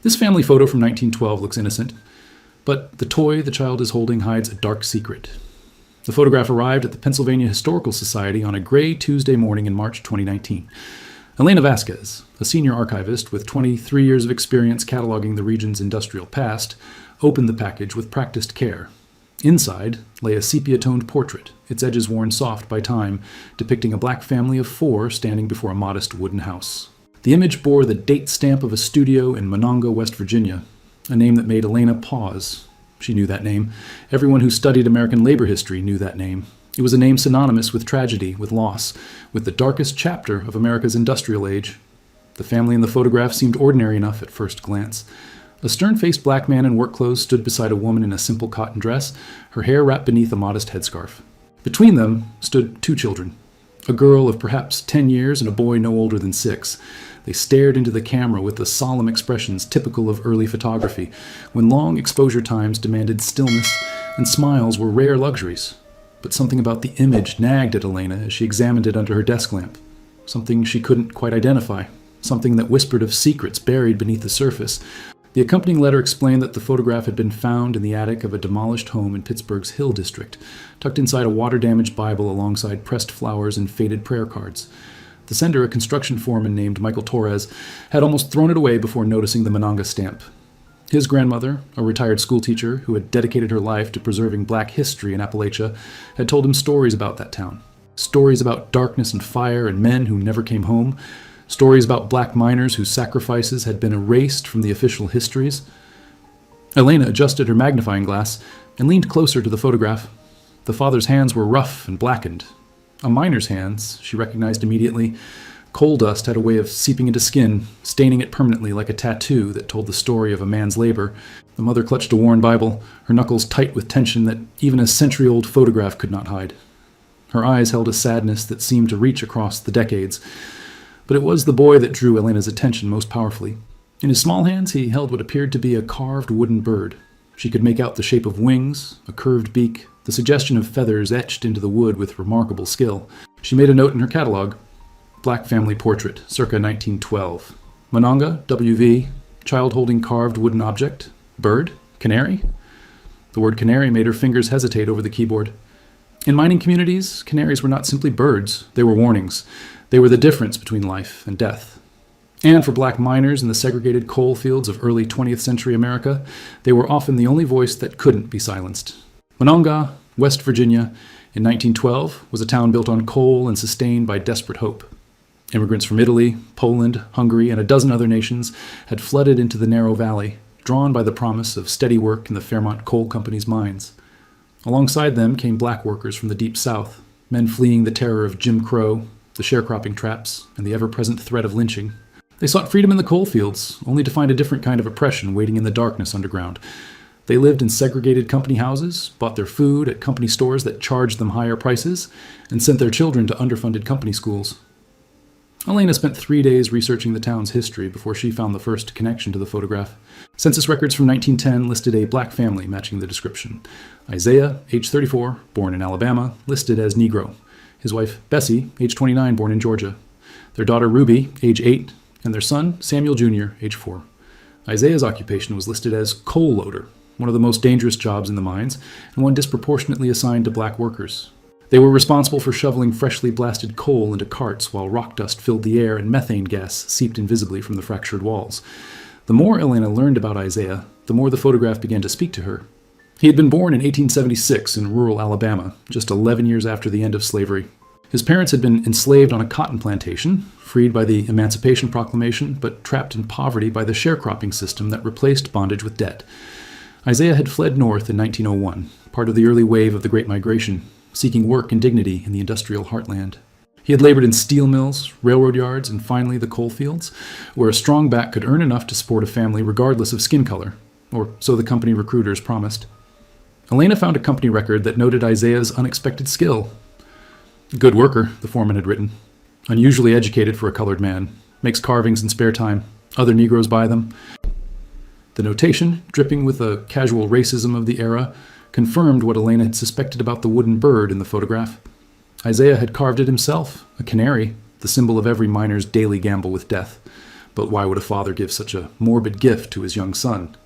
This family photo from 1912 looks innocent, but the toy the child is holding hides a dark secret. The photograph arrived at the Pennsylvania Historical Society on a gray Tuesday morning in March 2019. Elena Vasquez, a senior archivist with 23 years of experience cataloging the region's industrial past, opened the package with practiced care. Inside lay a sepia-toned portrait, its edges worn soft by time, depicting a black family of 4 standing before a modest wooden house. The image bore the date stamp of a studio in Manonga, West Virginia, a name that made Elena pause. She knew that name. Everyone who studied American labor history knew that name. It was a name synonymous with tragedy, with loss, with the darkest chapter of America's industrial age. The family in the photograph seemed ordinary enough at first glance. A stern-faced black man in work clothes stood beside a woman in a simple cotton dress, her hair wrapped beneath a modest headscarf. Between them stood 2 children, a girl of perhaps 10 years and a boy no older than 6. They stared into the camera with the solemn expressions typical of early photography, when long exposure times demanded stillness and smiles were rare luxuries. But something about the image nagged at Elena as she examined it under her desk lamp. Something she couldn't quite identify. Something that whispered of secrets buried beneath the surface. The accompanying letter explained that the photograph had been found in the attic of a demolished home in Pittsburgh's Hill District, tucked inside a water-damaged Bible alongside pressed flowers and faded prayer cards. The sender, a construction foreman named Michael Torres, had almost thrown it away before noticing the Manonga stamp. His grandmother, a retired schoolteacher who had dedicated her life to preserving black history in Appalachia, had told him stories about that town. Stories about darkness and fire and men who never came home. Stories about black miners whose sacrifices had been erased from the official histories. Elena adjusted her magnifying glass and leaned closer to the photograph. The father's hands were rough and blackened. A miner's hands, she recognized immediately. Coal dust had a way of seeping into skin, staining it permanently like a tattoo that told the story of a man's labor. The mother clutched a worn Bible, her knuckles tight with tension that even a century-old photograph could not hide. Her eyes held a sadness that seemed to reach across the decades. But it was the boy that drew Elena's attention most powerfully. In his small hands, he held what appeared to be a carved wooden bird. She could make out the shape of wings, a curved beak, the suggestion of feathers etched into the wood with remarkable skill. She made a note in her catalog. Black family portrait, circa 1912. Manonga, WV, child holding carved wooden object. Bird? Canary? The word canary made her fingers hesitate over the keyboard. In mining communities, canaries were not simply birds. They were warnings. They were the difference between life and death. And for black miners in the segregated coal fields of early 20th century America, they were often the only voice that couldn't be silenced. Manonga, West Virginia, in 1912, was a town built on coal and sustained by desperate hope. Immigrants from Italy, Poland, Hungary, and a dozen other nations had flooded into the narrow valley, drawn by the promise of steady work in the Fairmont Coal Company's mines. Alongside them came black workers from the Deep South, men fleeing the terror of Jim Crow, the sharecropping traps, and the ever-present threat of lynching. They sought freedom in the coal fields, only to find a different kind of oppression waiting in the darkness underground. They lived in segregated company houses, bought their food at company stores that charged them higher prices, and sent their children to underfunded company schools. Elena spent 3 days researching the town's history before she found the first connection to the photograph. Census records from 1910 listed a black family matching the description. Isaiah, age 34, born in Alabama, listed as Negro. His wife, Bessie, age 29, born in Georgia. Their daughter, Ruby, age 8, and their son, Samuel Jr., age 4. Isaiah's occupation was listed as coal loader, one of the most dangerous jobs in the mines, and one disproportionately assigned to black workers. They were responsible for shoveling freshly blasted coal into carts while rock dust filled the air and methane gas seeped invisibly from the fractured walls. The more Elena learned about Isaiah, the more the photograph began to speak to her. He had been born in 1876 in rural Alabama, just 11 years after the end of slavery. His parents had been enslaved on a cotton plantation, freed by the Emancipation Proclamation, but trapped in poverty by the sharecropping system that replaced bondage with debt. Isaiah had fled north in 1901, part of the early wave of the Great Migration, seeking work and dignity in the industrial heartland. He had labored in steel mills, railroad yards, and finally the coal fields, where a strong back could earn enough to support a family regardless of skin color, or so the company recruiters promised. Elena found a company record that noted Isaiah's unexpected skill. Good worker, the foreman had written. Unusually educated for a colored man. Makes carvings in spare time. Other Negroes buy them. The notation, dripping with a casual racism of the era, confirmed what Elena had suspected about the wooden bird in the photograph. Isaiah had carved it himself, a canary, the symbol of every miner's daily gamble with death. But why would a father give such a morbid gift to his young son?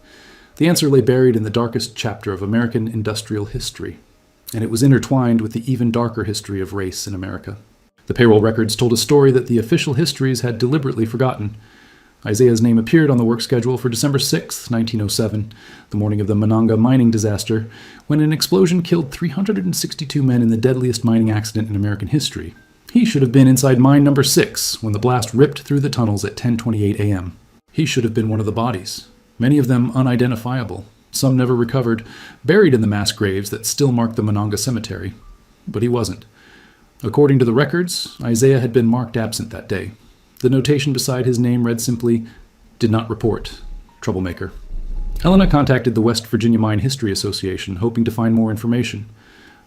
The answer lay buried in the darkest chapter of American industrial history, and it was intertwined with the even darker history of race in America. The payroll records told a story that the official histories had deliberately forgotten. Isaiah's name appeared on the work schedule for December 6, 1907, the morning of the Manonga mining disaster, when an explosion killed 362 men in the deadliest mining accident in American history. He should have been inside mine number 6 when the blast ripped through the tunnels at 10:28 a.m. He should have been one of the bodies, many of them unidentifiable, some never recovered, buried in the mass graves that still mark the Manonga cemetery. But he wasn't. According to the records, Isaiah had been marked absent that day. The notation beside his name read simply, "Did not report. Troublemaker." Elena contacted the West Virginia Mine History Association, hoping to find more information.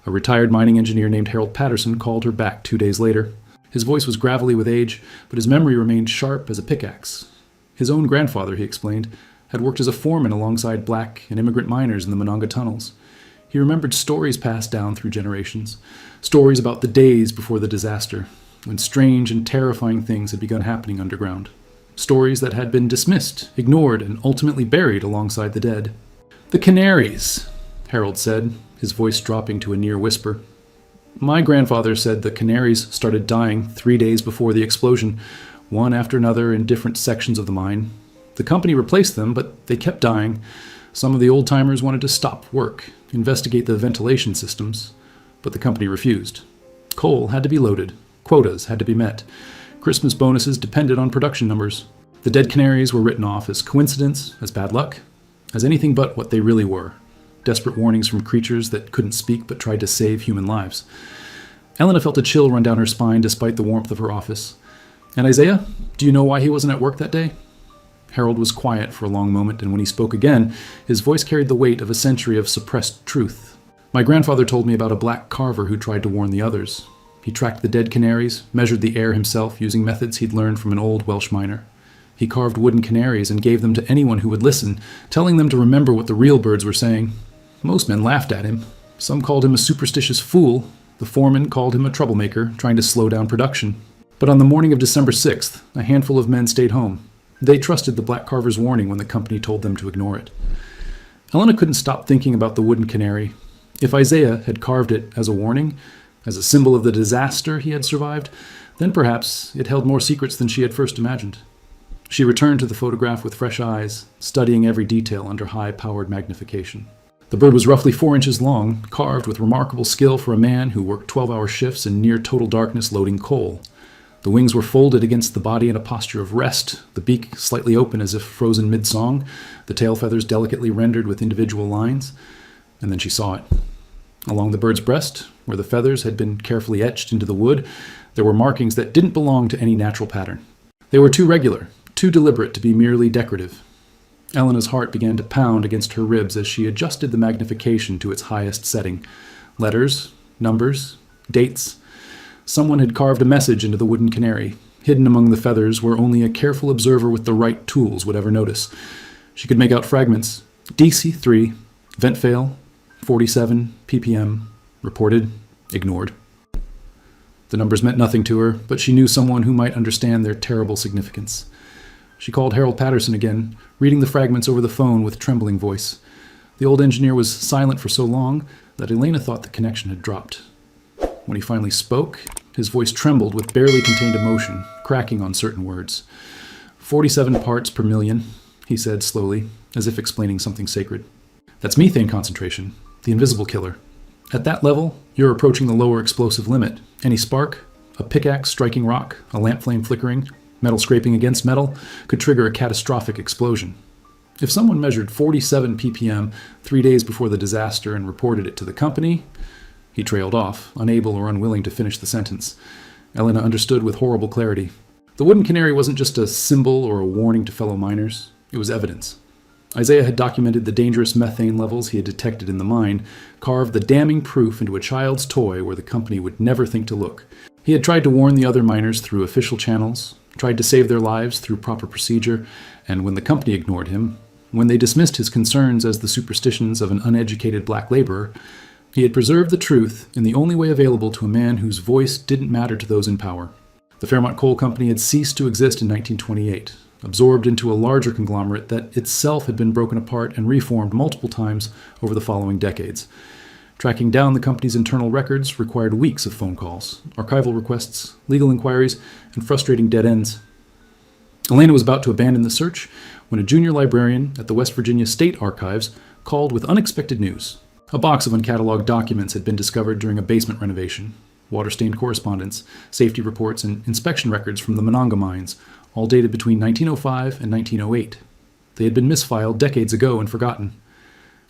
A retired mining engineer named Harold Patterson called her back 2 days later. His voice was gravelly with age, but his memory remained sharp as a pickaxe. His own grandfather, he explained, had worked as a foreman alongside black and immigrant miners in the Manonga tunnels. He remembered stories passed down through generations, stories about the days before the disaster, when strange and terrifying things had begun happening underground. Stories that had been dismissed, ignored, and ultimately buried alongside the dead. "The Canaries," Harold said, his voice dropping to a near whisper. "My grandfather said the Canaries started dying 3 days before the explosion, one after another in different sections of the mine. The company replaced them, but they kept dying. Some of the old-timers wanted to stop work, investigate the ventilation systems, but the company refused. Coal had to be loaded. Quotas had to be met. Christmas bonuses depended on production numbers. The dead Canaries were written off as coincidence, as bad luck, as anything but what they really were. Desperate warnings from creatures that couldn't speak but tried to save human lives." Elena felt a chill run down her spine despite the warmth of her office. "And Isaiah, do you know why he wasn't at work that day?" Harold was quiet for a long moment, and when he spoke again, his voice carried the weight of a century of suppressed truth. "My grandfather told me about a black carver who tried to warn the others. He tracked the dead Canaries, measured the air himself using methods he'd learned from an old Welsh miner. He carved wooden canaries and gave them to anyone who would listen, telling them to remember what the real birds were saying. Most men laughed at him. Some called him a superstitious fool. The foreman called him a troublemaker, trying to slow down production. But on the morning of December 6th, a handful of men stayed home. They trusted the black carver's warning when the company told them to ignore it." Elena couldn't stop thinking about the wooden canary. If Isaiah had carved it as a warning, as a symbol of the disaster he had survived, then perhaps it held more secrets than she had first imagined. She returned to the photograph with fresh eyes, studying every detail under high-powered magnification. The bird was roughly 4 inches long, carved with remarkable skill for a man who worked 12-hour shifts in near-total darkness loading coal. The wings were folded against the body in a posture of rest, the beak slightly open as if frozen mid-song, the tail feathers delicately rendered with individual lines. And then she saw it. Along the bird's breast, where the feathers had been carefully etched into the wood, there were markings that didn't belong to any natural pattern. They were too regular, too deliberate to be merely decorative. Elena's heart began to pound against her ribs as she adjusted the magnification to its highest setting. Letters, numbers, dates. Someone had carved a message into the wooden canary, hidden among the feathers where only a careful observer with the right tools would ever notice. She could make out fragments. DC-3, vent fail, 47 ppm, reported, ignored. The numbers meant nothing to her, but she knew someone who might understand their terrible significance. She called Harold Patterson again, reading the fragments over the phone with trembling voice. The old engineer was silent for so long that Elena thought the connection had dropped. When he finally spoke, his voice trembled with barely contained emotion, cracking on certain words. 47 parts per million, he said slowly, as if explaining something sacred. That's methane concentration, the invisible killer. At that level, you're approaching the lower explosive limit. Any spark, a pickaxe striking rock, a lamp flame flickering, metal scraping against metal, could trigger a catastrophic explosion. If someone measured 47 ppm 3 days before the disaster and reported it to the company, he trailed off, unable or unwilling to finish the sentence. Elena understood with horrible clarity. The wooden canary wasn't just a symbol or a warning to fellow miners. It was evidence. Isaiah had documented the dangerous methane levels he had detected in the mine, carved the damning proof into a child's toy where the company would never think to look. He had tried to warn the other miners through official channels, tried to save their lives through proper procedure, and when the company ignored him, when they dismissed his concerns as the superstitions of an uneducated black laborer, he had preserved the truth in the only way available to a man whose voice didn't matter to those in power. The Fairmont Coal Company had ceased to exist in 1928, absorbed into a larger conglomerate that itself had been broken apart and reformed multiple times over the following decades. Tracking down the company's internal records required weeks of phone calls, archival requests, legal inquiries, and frustrating dead ends. Elena was about to abandon the search when a junior librarian at the West Virginia State Archives called with unexpected news. A box of uncatalogued documents had been discovered during a basement renovation. Water-stained correspondence, safety reports, and inspection records from the Manonga mines, all dated between 1905 and 1908. They had been misfiled decades ago and forgotten.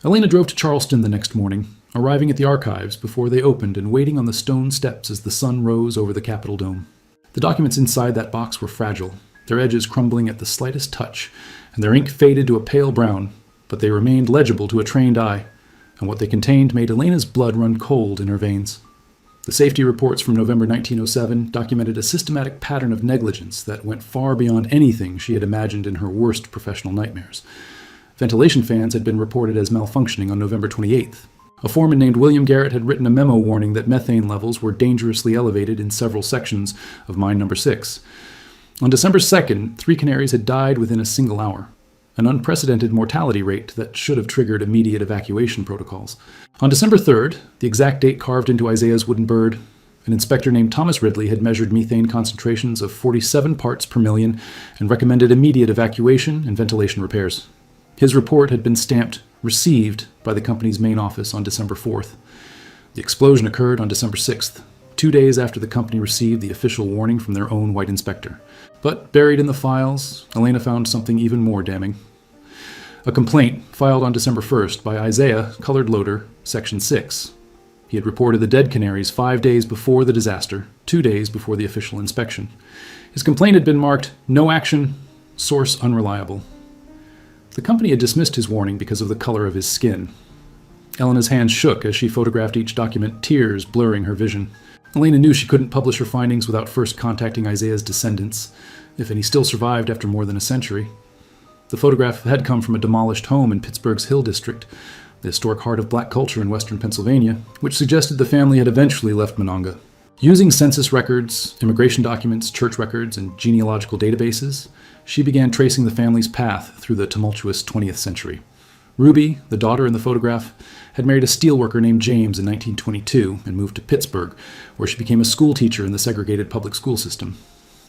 Elena drove to Charleston the next morning, arriving at the archives before they opened and waiting on the stone steps as the sun rose over the Capitol dome. The documents inside that box were fragile, their edges crumbling at the slightest touch, and their ink faded to a pale brown, but they remained legible to a trained eye, and what they contained made Elena's blood run cold in her veins. The safety reports from November 1907 documented a systematic pattern of negligence that went far beyond anything she had imagined in her worst professional nightmares. Ventilation fans had been reported as malfunctioning on November 28th. A foreman named William Garrett had written a memo warning that methane levels were dangerously elevated in several sections of mine number 6. On December 2nd, 3 canaries had died within a single hour, an unprecedented mortality rate that should have triggered immediate evacuation protocols. On December 3rd, the exact date carved into Isaiah's wooden bird, an inspector named Thomas Ridley had measured methane concentrations of 47 parts per million and recommended immediate evacuation and ventilation repairs. His report had been stamped "Received" by the company's main office on December 4th. The explosion occurred on December 6th, 2 days after the company received the official warning from their own white inspector. But buried in the files, Elena found something even more damning. A complaint filed on December 1st by Isaiah, colored loader, Section 6. He had reported the dead canaries 5 days before the disaster, 2 days before the official inspection. His complaint had been marked, "No action, source unreliable." The company had dismissed his warning because of the color of his skin. Elena's hands shook as she photographed each document, tears blurring her vision. Elena knew she couldn't publish her findings without first contacting Isaiah's descendants, if any still survived after more than a century. The photograph had come from a demolished home in Pittsburgh's Hill District, the historic heart of black culture in western Pennsylvania, which suggested the family had eventually left Manonga. Using census records, immigration documents, church records, and genealogical databases, she began tracing the family's path through the tumultuous 20th century. Ruby, the daughter in the photograph, had married a steelworker named James in 1922 and moved to Pittsburgh, where she became a school teacher in the segregated public school system.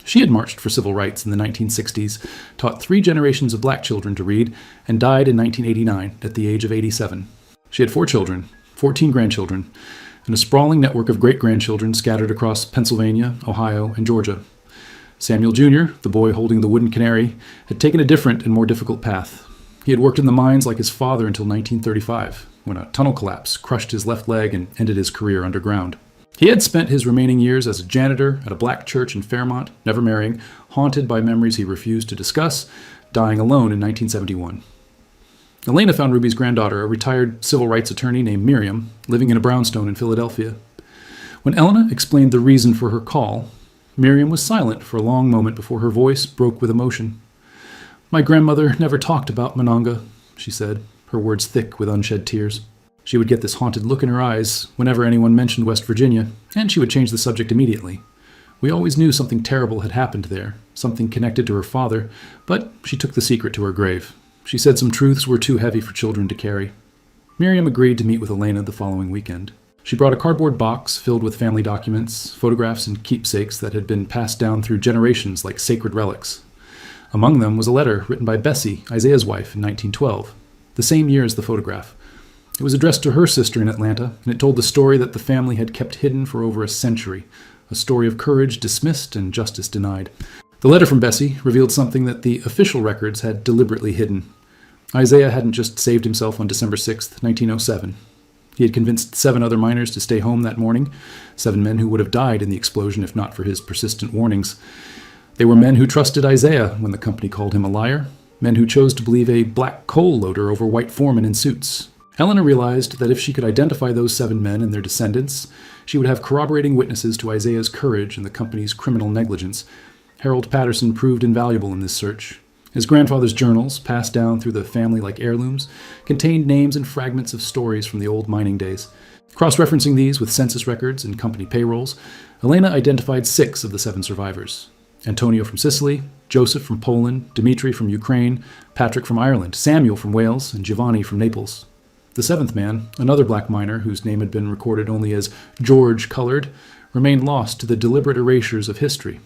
She had marched for civil rights in the 1960s, taught 3 generations of black children to read, and died in 1989 at the age of 87. She had 4 children, 14 grandchildren, and a sprawling network of great-grandchildren scattered across Pennsylvania, Ohio, and Georgia. Samuel Jr., the boy holding the wooden canary, had taken a different and more difficult path. He had worked in the mines like his father until 1935, when a tunnel collapse crushed his left leg and ended his career underground. He had spent his remaining years as a janitor at a black church in Fairmont, never marrying, haunted by memories he refused to discuss, dying alone in 1971. Elena found Ruby's granddaughter, a retired civil rights attorney named Miriam, living in a brownstone in Philadelphia. When Elena explained the reason for her call, Miriam was silent for a long moment before her voice broke with emotion. "My grandmother never talked about Manonga," she said, her words thick with unshed tears. She would get this haunted look in her eyes whenever anyone mentioned West Virginia, and she would change the subject immediately. We always knew something terrible had happened there, something connected to her father, but she took the secret to her grave. She said some truths were too heavy for children to carry. Miriam agreed to meet with Elena the following weekend. She brought a cardboard box filled with family documents, photographs, and keepsakes that had been passed down through generations like sacred relics. Among them was a letter written by Bessie, Isaiah's wife, in 1912, the same year as the photograph. It was addressed to her sister in Atlanta, and it told the story that the family had kept hidden for over a century, a story of courage dismissed and justice denied. The letter from Bessie revealed something that the official records had deliberately hidden. Isaiah hadn't just saved himself on December 6, 1907. He had convinced 7 other miners to stay home that morning, 7 men who would have died in the explosion if not for his persistent warnings. They were men who trusted Isaiah when the company called him a liar, men who chose to believe a black coal loader over white foremen in suits. Elena realized that if she could identify those 7 men and their descendants, she would have corroborating witnesses to Isaiah's courage and the company's criminal negligence. Harold Patterson proved invaluable in this search. His grandfather's journals, passed down through the family like heirlooms, contained names and fragments of stories from the old mining days. Cross-referencing these with census records and company payrolls, Elena identified 6 of the 7 survivors: Antonio from Sicily, Joseph from Poland, Dmitri from Ukraine, Patrick from Ireland, Samuel from Wales, and Giovanni from Naples. The seventh man, another black miner whose name had been recorded only as George Colored, remained lost to the deliberate erasures of history.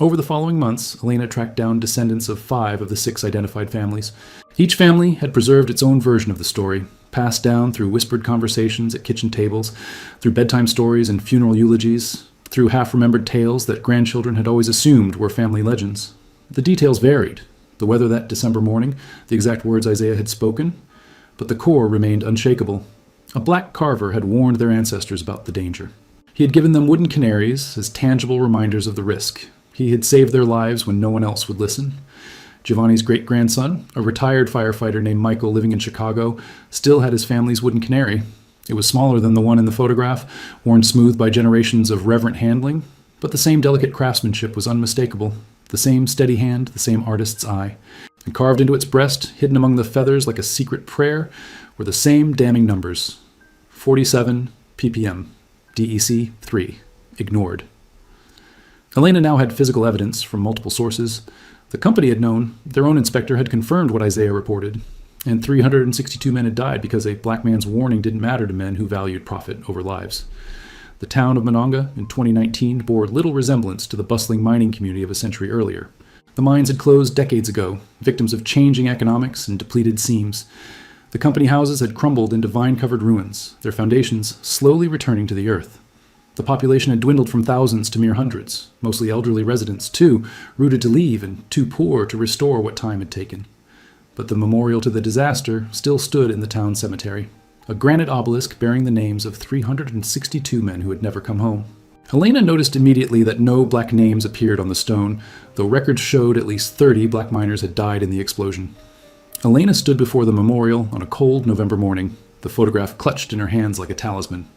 Over the following months, Elena tracked down descendants of 5 of the 6 identified families. Each family had preserved its own version of the story, passed down through whispered conversations at kitchen tables, through bedtime stories and funeral eulogies, through half-remembered tales that grandchildren had always assumed were family legends. The details varied, the weather that December morning, the exact words Isaiah had spoken, but the core remained unshakable. A black carver had warned their ancestors about the danger. He had given them wooden canaries as tangible reminders of the risk. He had saved their lives when no one else would listen. Giovanni's great-grandson, a retired firefighter named Michael living in Chicago, still had his family's wooden canary. It was smaller than the one in the photograph, worn smooth by generations of reverent handling, but the same delicate craftsmanship was unmistakable. The same steady hand, the same artist's eye. And carved into its breast, hidden among the feathers like a secret prayer, were the same damning numbers. 47 ppm, DEC 3, ignored. Elena now had physical evidence from multiple sources. The company had known, their own inspector had confirmed what Isaiah reported, and 362 men had died because a black man's warning didn't matter to men who valued profit over lives. The town of Manonga in 2019 bore little resemblance to the bustling mining community of a century earlier. The mines had closed decades ago, victims of changing economics and depleted seams. The company houses had crumbled into vine-covered ruins, their foundations slowly returning to the earth. The population had dwindled from thousands to mere hundreds, mostly elderly residents, too rooted to leave and too poor to restore what time had taken. But the memorial to the disaster still stood in the town cemetery, a granite obelisk bearing the names of 362 men who had never come home. Helena noticed immediately that no black names appeared on the stone, though records showed at least 30 black miners had died in the explosion. Elena stood before the memorial on a cold November morning, the photograph clutched in her hands like a talisman.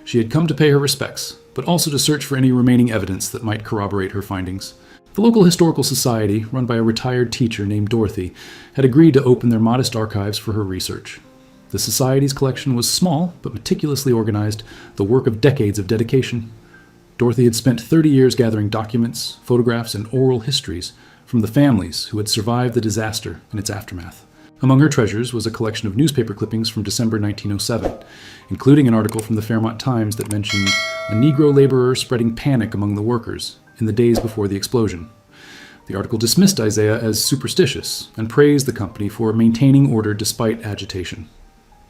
She had come to pay her respects, but also to search for any remaining evidence that might corroborate her findings. The local historical society, run by a retired teacher named Dorothy, had agreed to open their modest archives for her research. The society's collection was small, but meticulously organized, the work of decades of dedication. Dorothy had spent 30 years gathering documents, photographs, and oral histories from the families who had survived the disaster and its aftermath. Among her treasures was a collection of newspaper clippings from December 1907, including an article from the Fairmont Times that mentioned a Negro laborer spreading panic among the workers in the days before the explosion. The article dismissed Isaiah as superstitious and praised the company for maintaining order despite agitation.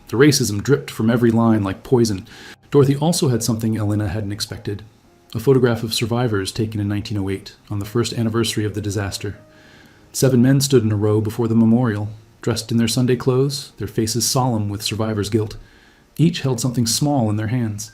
The racism dripped from every line like poison. Dorothy also had something Elena hadn't expected, a photograph of survivors taken in 1908 on the first anniversary of the disaster. 7 men stood in a row before the memorial, dressed in their Sunday clothes, their faces solemn with survivor's guilt. Each held something small in their hands.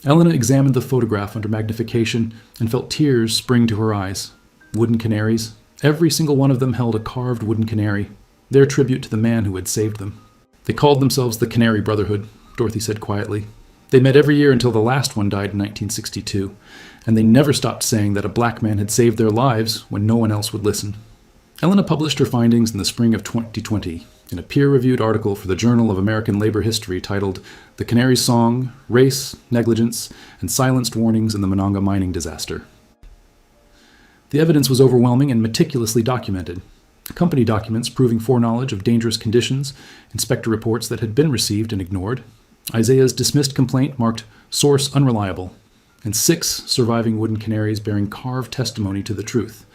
Elena examined the photograph under magnification and felt tears spring to her eyes. Wooden canaries. Every single one of them held a carved wooden canary, their tribute to the man who had saved them. They called themselves the Canary Brotherhood, Dorothy said quietly. They met every year until the last one died in 1962, and they never stopped saying that a black man had saved their lives when no one else would listen. Elena published her findings in the spring of 2020 in a peer-reviewed article for the Journal of American Labor History titled The Canary's Song, Race, Negligence, and Silenced Warnings in the Manonga Mining Disaster. The evidence was overwhelming and meticulously documented. Company documents proving foreknowledge of dangerous conditions, inspector reports that had been received and ignored, Isaiah's dismissed complaint marked source unreliable, and 6 surviving wooden canaries bearing carved testimony to the truth.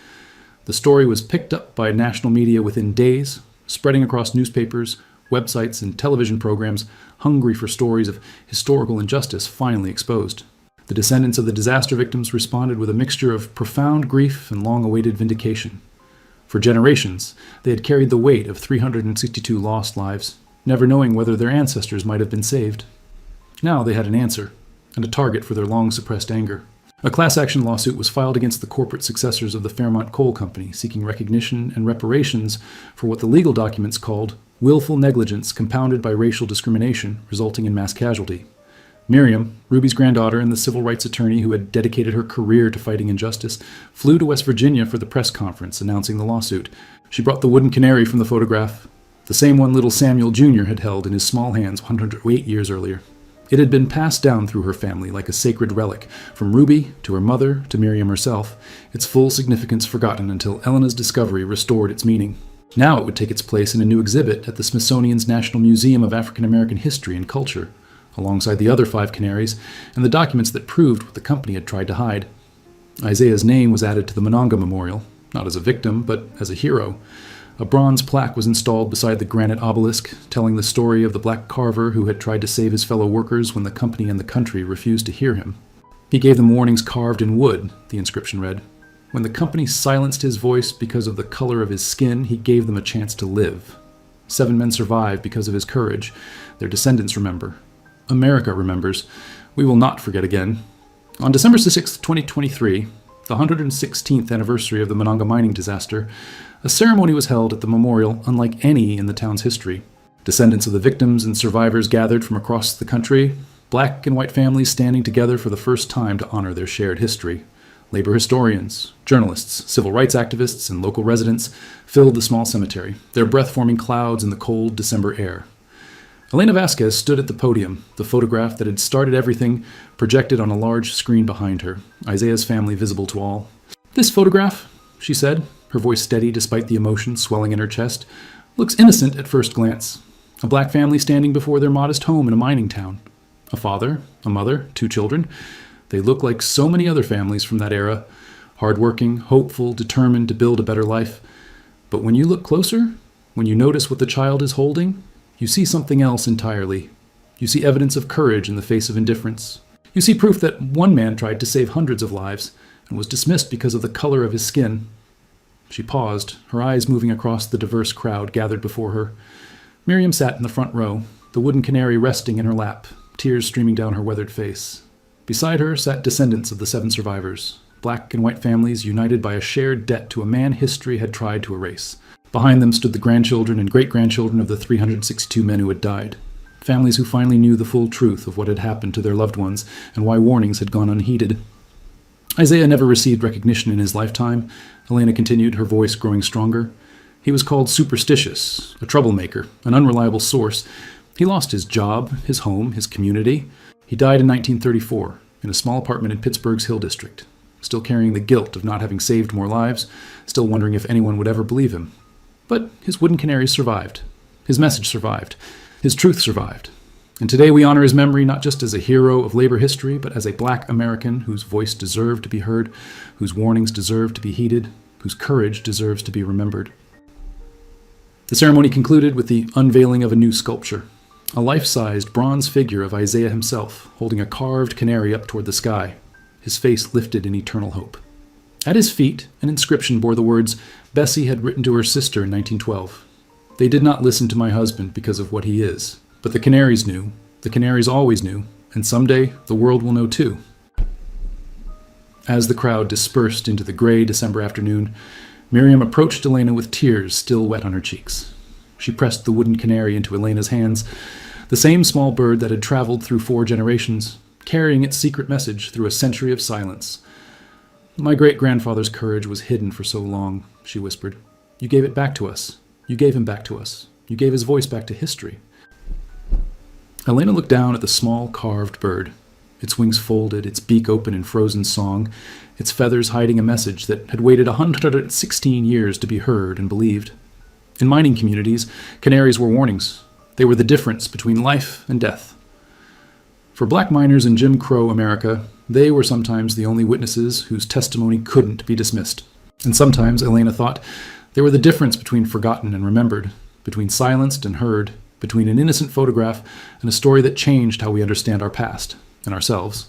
The story was picked up by national media within days, spreading across newspapers, websites, and television programs hungry for stories of historical injustice finally exposed. The descendants of the disaster victims responded with a mixture of profound grief and long-awaited vindication. For generations, they had carried the weight of 362 lost lives, never knowing whether their ancestors might have been saved. Now they had an answer, and a target for their long-suppressed anger. A class-action lawsuit was filed against the corporate successors of the Fairmont Coal Company, seeking recognition and reparations for what the legal documents called willful negligence compounded by racial discrimination, resulting in mass casualty. Miriam, Ruby's granddaughter and the civil rights attorney who had dedicated her career to fighting injustice, flew to West Virginia for the press conference announcing the lawsuit. She brought the wooden canary from the photograph, the same one little Samuel Jr. had held in his small hands 108 years earlier. It had been passed down through her family like a sacred relic, from Ruby to her mother to Miriam herself, its full significance forgotten until Elena's discovery restored its meaning. Now it would take its place in a new exhibit at the Smithsonian's National Museum of African American History and Culture, alongside the other 5 canaries and the documents that proved what the company had tried to hide. Isaiah's name was added to the Manonga Memorial, not as a victim, but as a hero. A bronze plaque was installed beside the granite obelisk, telling the story of the black carver who had tried to save his fellow workers when the company and the country refused to hear him. He gave them warnings carved in wood, the inscription read. When the company silenced his voice because of the color of his skin, he gave them a chance to live. 7 men survived because of his courage. Their descendants remember. America remembers. We will not forget again. On December 6, 2023, the 116th anniversary of the Manonga mining disaster, a ceremony was held at the memorial unlike any in the town's history. Descendants of the victims and survivors gathered from across the country, black and white families standing together for the first time to honor their shared history. Labor historians, journalists, civil rights activists, and local residents filled the small cemetery, their breath-forming clouds in the cold December air. Elena Vasquez stood at the podium, the photograph that had started everything projected on a large screen behind her, Isaiah's family visible to all. "This photograph," she said, her voice steady despite the emotion swelling in her chest, "looks innocent at first glance. A black family standing before their modest home in a mining town. A father, a mother, 2 children. They look like so many other families from that era, hardworking, hopeful, determined to build a better life. But when you look closer, when you notice what the child is holding, you see something else entirely. You see evidence of courage in the face of indifference. You see proof that one man tried to save hundreds of lives and was dismissed because of the color of his skin." She paused, her eyes moving across the diverse crowd gathered before her. Miriam sat in the front row, the wooden canary resting in her lap, tears streaming down her weathered face. Beside her sat descendants of the 7 survivors, black and white families united by a shared debt to a man history had tried to erase. Behind them stood the grandchildren and great-grandchildren of the 362 men who had died, families who finally knew the full truth of what had happened to their loved ones and why warnings had gone unheeded. Isaiah never received recognition in his lifetime, Elena continued, her voice growing stronger. He was called superstitious, a troublemaker, an unreliable source. He lost his job, his home, his community. He died in 1934 in a small apartment in Pittsburgh's Hill District, still carrying the guilt of not having saved more lives, still wondering if anyone would ever believe him. But his wooden canaries survived. His message survived. His truth survived. And today we honor his memory not just as a hero of labor history, but as a black American whose voice deserved to be heard, whose warnings deserved to be heeded, whose courage deserves to be remembered. The ceremony concluded with the unveiling of a new sculpture, a life-sized bronze figure of Isaiah himself, holding a carved canary up toward the sky, his face lifted in eternal hope. At his feet, an inscription bore the words Bessie had written to her sister in 1912. "They did not listen to my husband because of what he is. But the canaries knew, the canaries always knew, and someday the world will know too." As the crowd dispersed into the gray December afternoon, Miriam approached Elena with tears still wet on her cheeks. She pressed the wooden canary into Elena's hands, the same small bird that had traveled through 4 generations, carrying its secret message through a century of silence. "My great-grandfather's courage was hidden for so long," she whispered. "You gave it back to us. You gave him back to us. You gave his voice back to history." Elena looked down at the small carved bird, its wings folded, its beak open in frozen song, its feathers hiding a message that had waited 116 years to be heard and believed. In mining communities, canaries were warnings. They were the difference between life and death. For black miners in Jim Crow America, they were sometimes the only witnesses whose testimony couldn't be dismissed. And sometimes, Elena thought, they were the difference between forgotten and remembered, between silenced and heard, between an innocent photograph and a story that changed how we understand our past and ourselves.